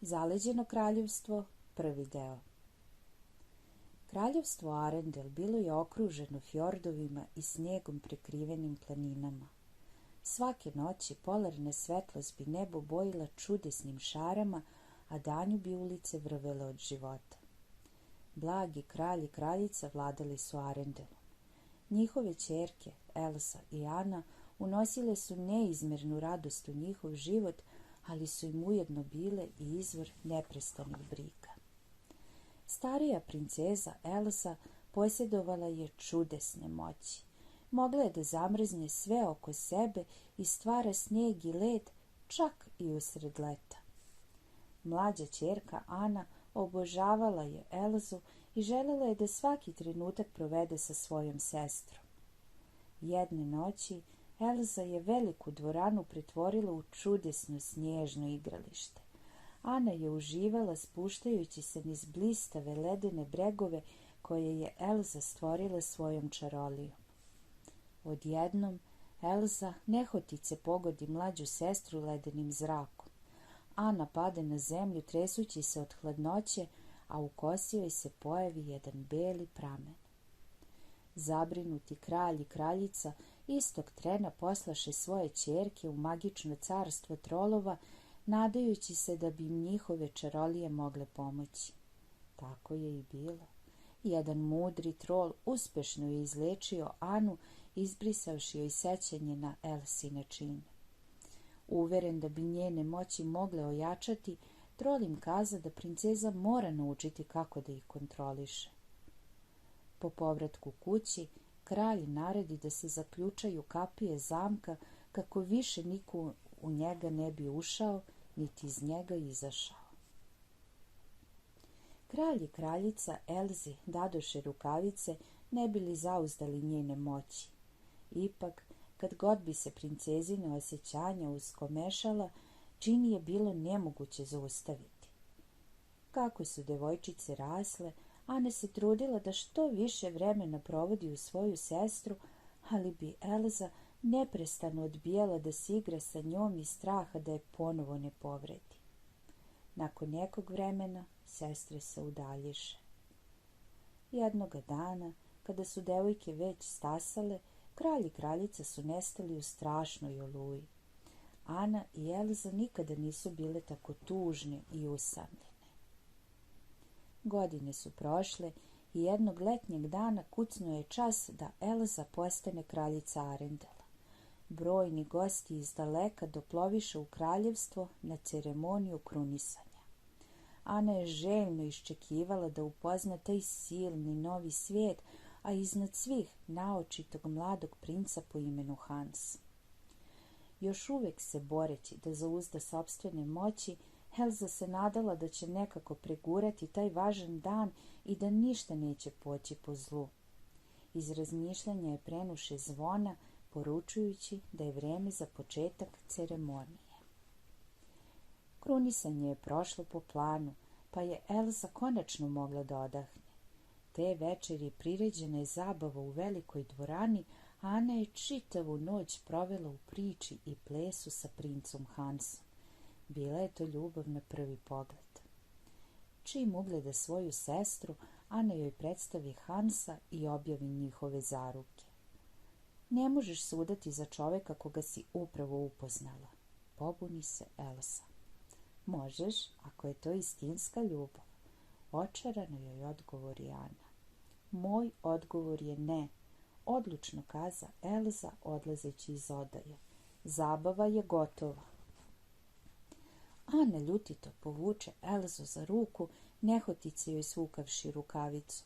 Zaleđeno kraljevstvo, prvi deo. Kraljevstvo Arendel bilo je okruženo fjordovima i snijegom prekrivenim planinama. Svake noći polarna svetlost bi nebo bojila čudesnim šarama, a danju bi ulice vrvele od života. Blagi kralj i kraljica vladali su Arendelom. Njihove ćerke, Elsa i Ana, unosile su neizmjernu radost u njihov život, ali su im ujedno bile i izvor neprestanih briga. Starija princeza Elsa posjedovala je čudesne moći. Mogla je da zamrzne sve oko sebe i stvara snijeg i led, čak i usred leta. Mlađa ćerka Ana obožavala je Elzu i želela je da svaki trenutak provede sa svojom sestrom. Jedne noći Elza je veliku dvoranu pretvorila u čudesno snježno igralište. Ana je uživala spuštajući se niz blistave ledene bregove koje je Elza stvorila svojom čarolijom. Odjednom Elza nehotice pogodi mlađu sestru ledenim zrakom. Ana pade na zemlju tresući se od hladnoće, a u kosi joj se pojavi jedan beli pramen. Zabrinuti kralj i kraljica istog trena poslaše svoje ćerke u magično carstvo trolova, nadajući se da bi im njihove čarolije mogle pomoći. Tako je i bilo. Jedan mudri trol uspešno je izlečio Anu, izbrisavši joj sećanje na Elsine čine. Uveren da bi njene moći mogle ojačati, trol im kaza da princeza mora naučiti kako da ih kontroliše. Po povratku kući, kralj naredi da se zaključaju kapije zamka kako više niko u njega ne bi ušao, niti iz njega izašao. Kralj i kraljica Elzi dadoše rukavice, ne bi li zauzdali njene moći. Ipak, kad god bi se princezina osjećanja uskomešala, čini je bilo nemoguće zaustaviti. Kako su devojčice rasle, Ana se trudila da što više vremena provodi uz svoju sestru, ali bi Elza neprestano odbijala da se igra sa njom iz straha da je ponovo ne povredi. Nakon nekog vremena sestre se udaljiše. Jednoga dana, kada su devojke već stasale, kralj i kraljica su nestali u strašnoj oluji. Ana i Elza nikada nisu bile tako tužne i usamljene. Godine su prošle i jednog letnjeg dana kucnuo je čas da Elza postane kraljica Arendela. Brojni gosti iz daleka doploviše u kraljevstvo na ceremoniju krunisanja. Ana je željno iščekivala da upozna taj silni novi svijet, a iznad svih naočitog mladog princa po imenu Hans. Još uvek se boreći da zauzda sopstvene moći, Elza se nadala da će nekako pregurati taj važan dan i da ništa neće poći po zlu. Iz razmišljanja je prenuše zvona, poručujući da je vreme za početak ceremonije. Krunisanje je prošlo po planu, pa je Elza konačno mogla da odahne. Te večeri priređena je zabava u velikoj dvorani, a Ana je čitavu noć provela u priči i plesu sa princom Hansom. Bila je to ljubav na prvi pogled. Čim ugleda svoju sestru, Ana joj predstavi Hansa i objavi njihove zaruke. Ne možeš se udati za čoveka koga si upravo upoznala, pobuni se Elsa. Možeš, ako je to istinska ljubav, očarano joj odgovori Ana. Moj odgovor je ne, odlučno kaza Elza odlazeći iz odaje. Zabava je gotova. Ana ljutito povuče Elzu za ruku, nehotice joj svukavši rukavicu.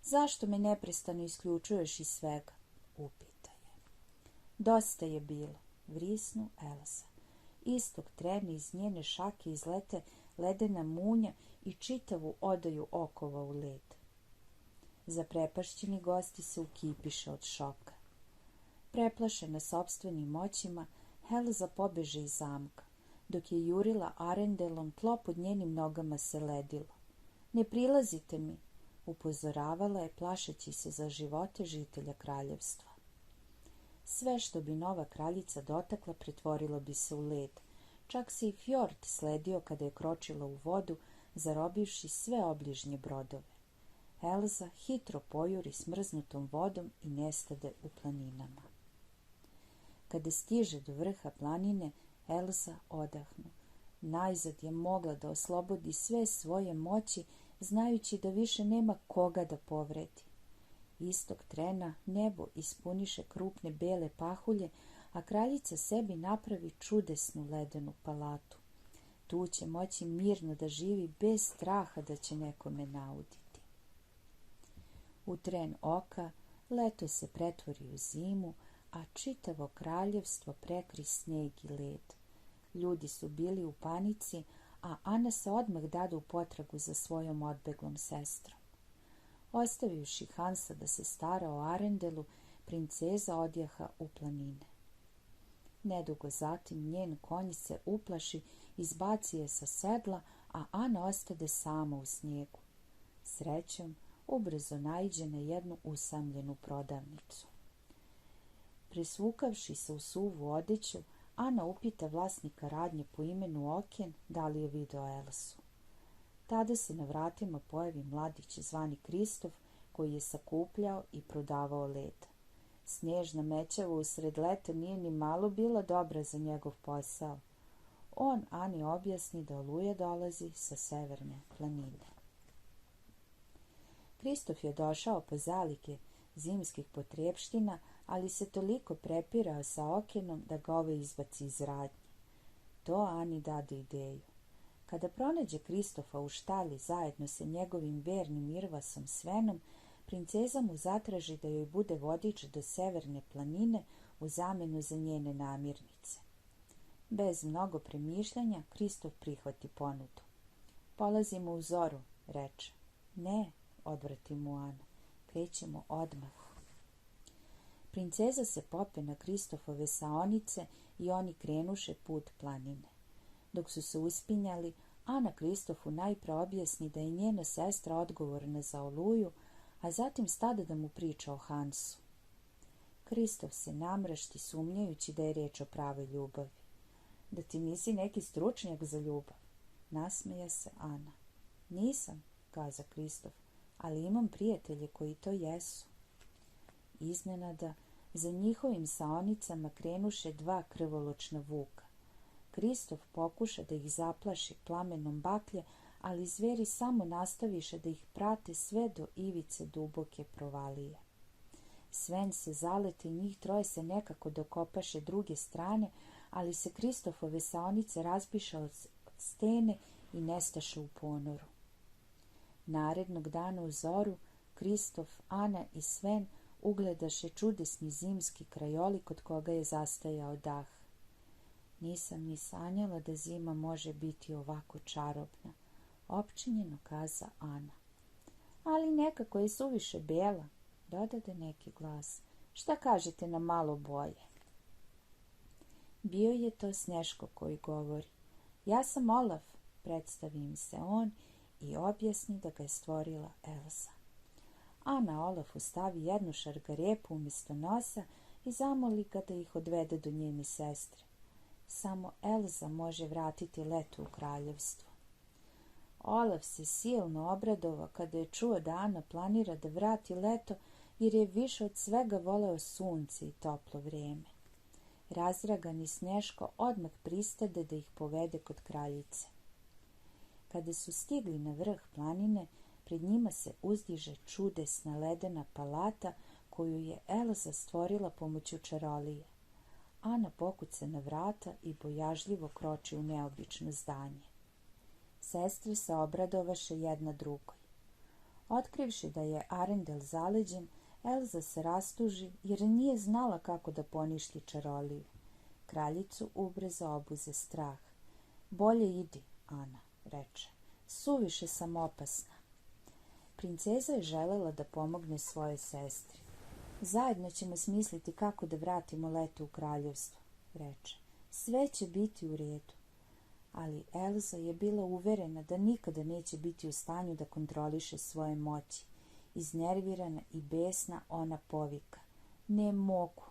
Zašto me neprestano isključuješ iz svega? Upita je. Dosta je bilo, vrisnu Elza. Istog trena iz njene šake izlete ledena munja i čitavu odaju okova u led. Zaprepašćeni gosti se ukipiše od šoka. Preplašena sopstvenim moćima, Elza pobeže iz zamka. Dok je jurila Arendelom, tlo pod njenim nogama se ledilo. Ne prilazite mi, upozoravala je plašeći se za živote žitelja kraljevstva. Sve što bi nova kraljica dotakla pretvorilo bi se u led. Čak se i fjord sledio kada je kročila u vodu, zarobivši sve obližnje brodove. Elza hitro pojuri smrznutom vodom i nestade u planinama. Kada stiže do vrha planine, Elza odahnu. Najzad je mogla da oslobodi sve svoje moći, znajući da više nema koga da povredi. Istog trena nebo ispuniše krupne bele pahulje, a kraljica sebi napravi čudesnu ledenu palatu. Tu će moći mirno da živi bez straha da će nekome nauditi. U tren oka leto se pretvori u zimu, a čitavo kraljevstvo prekri sneg i led. Ljudi su bili u panici, a Ana se odmah dade u potragu za svojom odbeglom sestrom. Ostavivši Hansa da se stara o Arendelu, princeza odjaha u planine. Nedugo zatim njen konj se uplaši, izbaci je sa sedla, a Ana ostade sama u snijegu. Srećom, ubrzo naiđe na jednu usamljenu prodavnicu. Prisvukavši se u suvu odeću, Ana upita vlasnika radnje po imenu Oken da li je video Elsu. Tada se na vratima pojavi mladić zvani Kristof, koji je sakupljao i prodavao led. Snježna mećava usred leta nije ni malo bila dobra za njegov posao. On Ani objasni da oluja dolazi sa severne planine. Kristof je došao po zalihe zimskih potrepština, ali se toliko prepirao sa Okenom da ga ovaj izbaci iz radnje. To Ani dade ideju. Kada pronađe Kristofa u štali zajedno sa njegovim vernim Irvasom Svenom, princeza mu zatraži da joj bude vodič do severne planine u zamenu za njene namirnice. Bez mnogo premišljanja, Kristof prihvati ponudu. Polazimo u zoru, reče. Ne, odvrati mu Ana, krećemo odmah. Princeza se pope na Kristofove saonice i oni krenuše put planine. Dok su se uspinjali, Ana Kristofu najpre objasni da je njena sestra odgovorna za oluju, a zatim stade da mu priča o Hansu. Kristof se namrašti sumnjajući da je reč o pravoj ljubavi. Da ti nisi neki stručnjak za ljubav? Nasmeja se Ana. Nisam, kaza Kristof, ali imam prijatelje koji to jesu. Iznenada, za njihovim saonicama krenuše dva krvoločna vuka. Kristof pokuša da ih zaplaši plamenom baklje, ali zveri samo nastaviše da ih prate sve do ivice duboke provalije. Sven se zalete i njih troje se nekako dokopaše druge strane, ali se Kristofove saonice razbiše od stene i nestaše u ponoru. Narednog dana u zoru, Kristof, Ana i Sven ugledaše čudesni zimski krajolik kod koga je zastajao dah. Nisam ni sanjala da zima može biti ovako čarobna, opčinjeno kaza Ana. Ali nekako je suviše bela, dodade neki glas. Šta kažete na malo boje? Bio je to Sneško koji govori. Ja sam Olaf, predstavi im se on i objasni da ga je stvorila Elza. Ana Olafu stavi jednu šargarepu umjesto nosa i zamoli ga da ih odvede do njene sestre. Samo Elza može vratiti leto u kraljevstvo. Olaf se silno obradovao kada je čuo da Ana planira da vrati leto, jer je više od svega voleo sunce i toplo vrijeme. Razdragani Sneško odmah pristade da ih povede kod kraljice. Kada su stigli na vrh planine, pred njima se uzdiže čudesna ledena palata koju je Elza stvorila pomoću čarolije. Ana pokuca na vrata i bojažljivo kroči u neobično zdanje. Sestre se obradovaše jedna drugoj. Otkrivši da je Arendel zaleđen, Elza se rastuži jer nije znala kako da poništi čaroliju. Kraljicu ubrzo obuze strah. Bolje idi, Ana, reče. Suviše sam opasna. Princeza je želela da pomogne svojoj sestri. Zajedno ćemo smisliti kako da vratimo leto u kraljevstvo, reče. Sve će biti u redu. Ali Elza je bila uverena da nikada neće biti u stanju da kontroliše svoje moći. Iznervirana i besna ona povika. Ne mogu.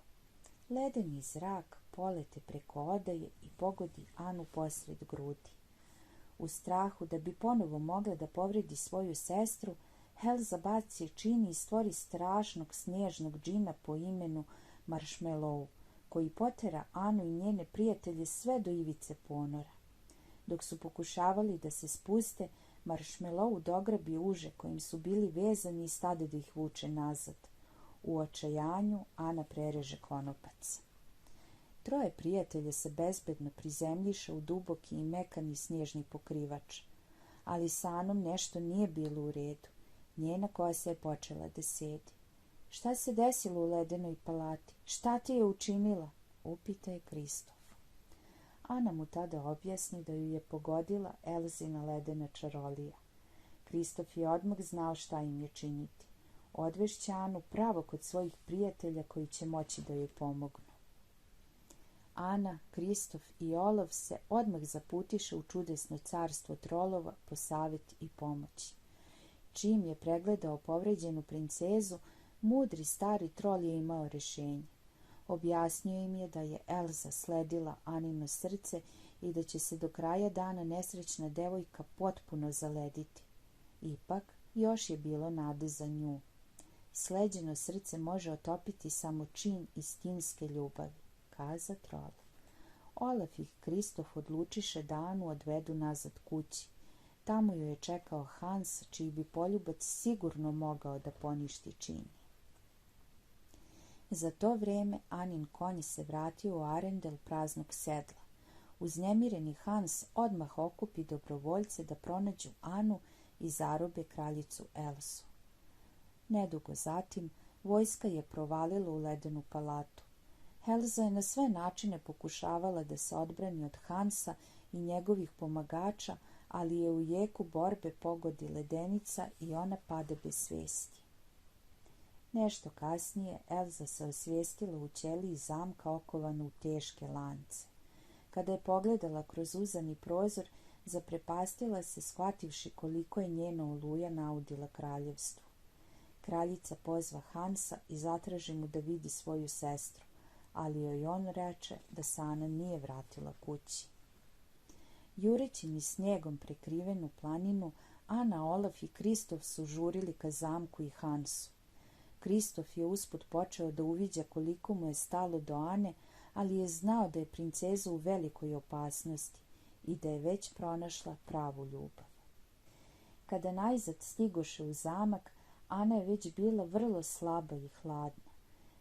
Ledeni zrak polete preko odaje i pogodi Anu posred grudi. U strahu da bi ponovo mogla da povredi svoju sestru, Elza baci čini i stvori strašnog snježnog džina po imenu Marshmallow, koji potera Anu i njene prijatelje sve do ivice ponora. Dok su pokušavali da se spuste, Marshmallow dograbi uže kojim su bili vezani i stade da ih vuče nazad. U očajanju Ana prereže konopac. Troje prijatelja se bezbedno prizemljiše u duboki i mekani snježni pokrivač, ali sa Anom nešto nije bilo u redu. Njena kosa je počela da sedi. Šta se desilo u ledenoj palati? Šta ti je učinila? Upita je Kristof. Ana mu tada objasni da ju je pogodila Elzina ledena čarolija. Kristof je odmah znao šta im je činiti. Odvešće Anu pravo kod svojih prijatelja koji će moći da joj pomognu. Ana, Kristof i Olaf se odmah zaputiše u čudesno carstvo trolova po savjet i pomoć. Čim je pregledao povređenu princezu, mudri stari trol je imao rješenje. Objasnio im je da je Elza sledila Anino srce i da će se do kraja dana nesrećna devojka potpuno zalediti. Ipak, još je bilo nade za nju. Sleđeno srce može otopiti samo čin istinske ljubavi, kaza trol. Olaf i Kristof odlučiše da Anu odvedu nazad kući. Tamo ju je čekao Hans, čiji bi poljubac sigurno mogao da poništi čin. Za to vreme Anin konj se vratio u Arendel praznog sedla. Uznemireni Hans odmah okupi dobrovoljce da pronađu Anu i zarobe kraljicu Elsu. Nedugo zatim vojska je provalila u ledenu palatu. Elza je na sve načine pokušavala da se odbrani od Hansa i njegovih pomagača, ali je u jeku borbe pogodi ledenica i ona pada bez svesti. Nešto kasnije Elza se osvijestila u ćeliji zamka okovana u teške lance. Kada je pogledala kroz uzani prozor, zaprepastila se shvativši koliko je njena oluja naudila kraljevstvu. Kraljica pozva Hansa i zatraži mu da vidi svoju sestru, ali joj on reče da se Ana nije vratila kući. Jureći niz snijegom prekrivenu planinu, Ana, Olaf i Kristof su žurili ka zamku i Hansu. Kristof je usput počeo da uviđa koliko mu je stalo do Ane, ali je znao da je princeza u velikoj opasnosti i da je već pronašla pravu ljubav. Kada najzad stigoše u zamak, Ana je već bila vrlo slaba i hladna.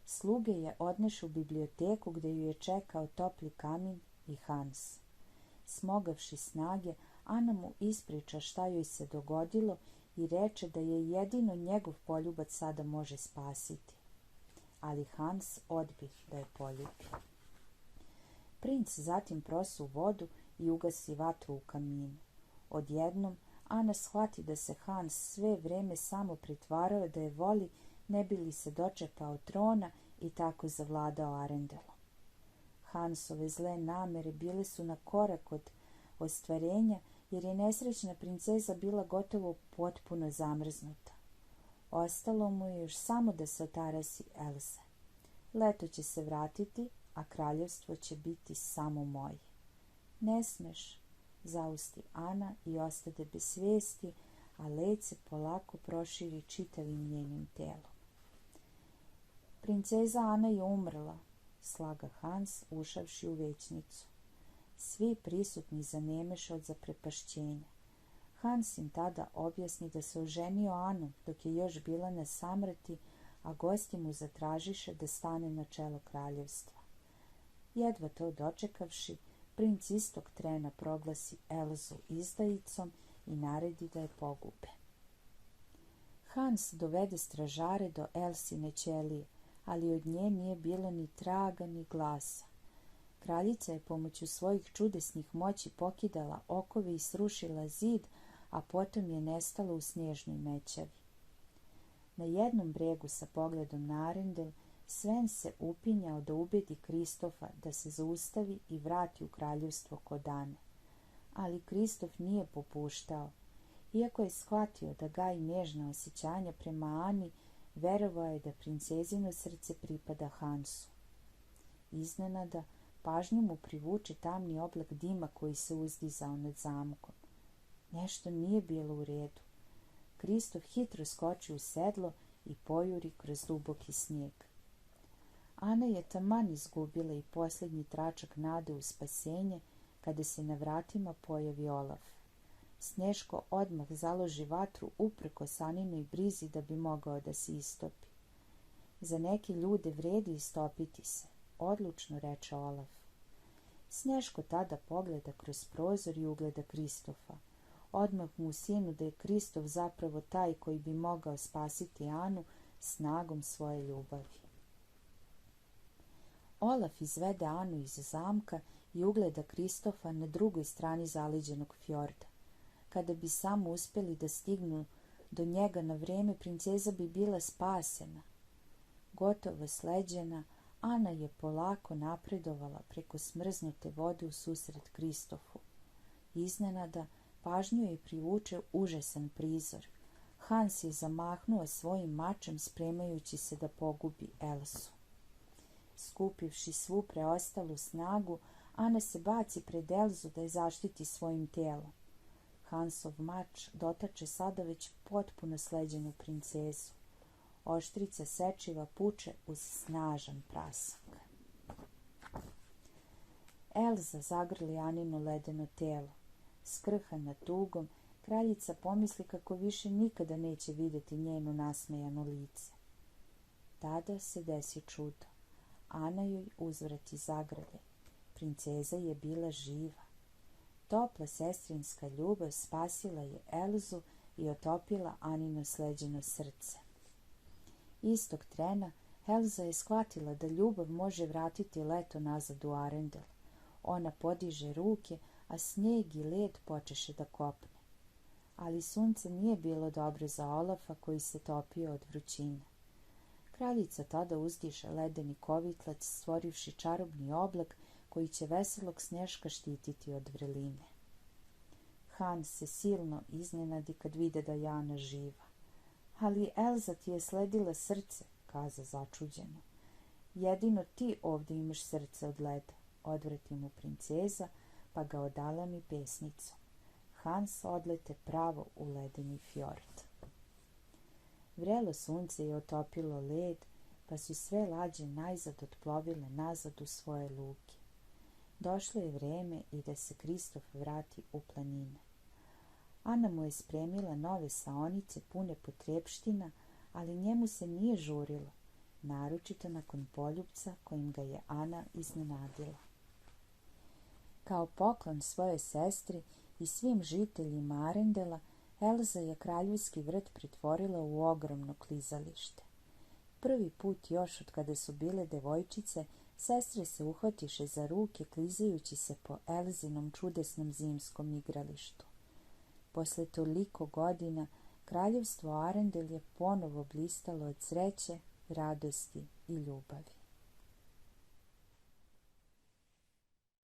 Sluge je odneše u biblioteku gde ju je čekao topli kamin i Hans. Smogavši snage, Ana mu ispriča šta joj se dogodilo i reče da je jedino njegov poljubac sada može spasiti. Ali Hans odbi da je poljubi. Princ zatim prosu vodu i ugasi vatru u kaminu. Odjednom Ana shvati da se Hans sve vreme samo pritvarao da je voli, ne bi li se dočepao trona i tako zavladao Arendelom. Hansove zle namere bile su na korak od ostvarenja, jer je nesrećna princeza bila gotovo potpuno zamrznuta. Ostalo mu je još samo da se otarasi Elze. Leto će se vratiti, a kraljevstvo će biti samo moje. Ne smeš, zausti Ana i ostade bez svijesti, a led se polako proširi čitavim njenim telom. Princeza Ana je umrla, slaga Hans, ušavši u većnicu. Svi prisutni zanemeše od zaprepašćenja. Hans im tada objasni da se oženio Anu dok je još bila na samrti, a gosti mu zatražiše da stane na čelo kraljevstva. Jedva to dočekavši, princ istog trena proglasi Elzu izdajicom i naredi da je pogube. Hans dovede stražare do Elsine ćelije, ali od nje nije bilo ni traga ni glasa. Kraljica je pomoću svojih čudesnih moći pokidala okove i srušila zid, a potom je nestala u snježnoj mećavi. Na jednom bregu sa pogledom na Arendel, Sven se upinjao da ubedi Kristofa da se zaustavi i vrati u kraljevstvo kod Ane. Ali Kristof nije popuštao. Iako je shvatio da gaji nježna osjećanja prema Ani, verovao je da princezino srce pripada Hansu. Iznenada, pažnju mu privuče tamni oblak dima koji se uzdizao nad zamkom. Nešto nije bilo u redu. Kristof hitro skoči u sedlo i pojuri kroz duboki snijeg. Ana je taman izgubila i posljednji tračak nade u spasenje kada se na vratima pojavi Olaf. Sneško odmah založi vatru uprkos Aninoj brizi da bi mogao da se istopi. Za neke ljude vredi istopiti se, odlučno reče Olaf. Sneško tada pogleda kroz prozor i ugleda Kristofa. Odmah mu sinu da je Kristof zapravo taj koji bi mogao spasiti Anu snagom svoje ljubavi. Olaf izvede Anu iz zamka i ugleda Kristofa na drugoj strani zaleđenog fjorda. Kada bi samo uspjeli da stignu do njega na vreme, princeza bi bila spasena. Gotovo sleđena, Ana je polako napredovala preko smrznute vode u susret Kristofu. Iznenada, pažnju je privuče užasan prizor. Hans je zamahnuo svojim mačem spremajući se da pogubi Elsu. Skupivši svu preostalu snagu, Ana se baci pred Elzu da je zaštiti svojim telom. Hansov mač dotače sada već potpuno sleđenu princezu. Oštrica sečiva puče uz snažan prasak. Elza zagrli Anino ledeno telo. Skrhana tugom, kraljica pomisli kako više nikada neće vidjeti njeno nasmejano lice. Tada se desi čudo. Ana joj uzvrati zagrlje. Princeza je bila živa. Topla sestrinska ljubav spasila je Elzu i otopila Anino sleđeno srce. Istog trena Elza je shvatila da ljubav može vratiti leto nazad u Arendel. Ona podiže ruke, a snijeg i led počeše da kopne. Ali sunce nije bilo dobro za Olafa koji se topio od vrućine. Kraljica tada uzdiše ledeni kovitlac, stvorivši čarobni oblak koji će veselog Sneška štititi od vreline. Hans se silno iznenadi kad vide da je Ana živa. Ali Elza ti je sledila srce, kaza začuđeno. Jedino ti ovdje imaš srce od leda, odvrati mu princeza, pa ga odalami pesnicom. Hans odlete pravo u ledeni fjord. Vrelo sunce je otopilo led, pa su sve lađe najzad otplovile nazad u svoje luke. Došlo je vreme i da se Kristof vrati u planine. Ana mu je spremila nove saonice pune potrepština, ali njemu se nije žurilo, naročito nakon poljupca kojim ga je Ana iznenadila. Kao poklon svojoj sestri i svim žiteljima Arendela, Elza je kraljevski vrt pretvorila u ogromno klizalište. Prvi put još od kada su bile devojčice, sestre se uhvatiše za ruke klizajući se po Elzinom čudesnom zimskom igralištu. Posle toliko godina, kraljevstvo Arendel je ponovo blistalo od sreće, radosti i ljubavi.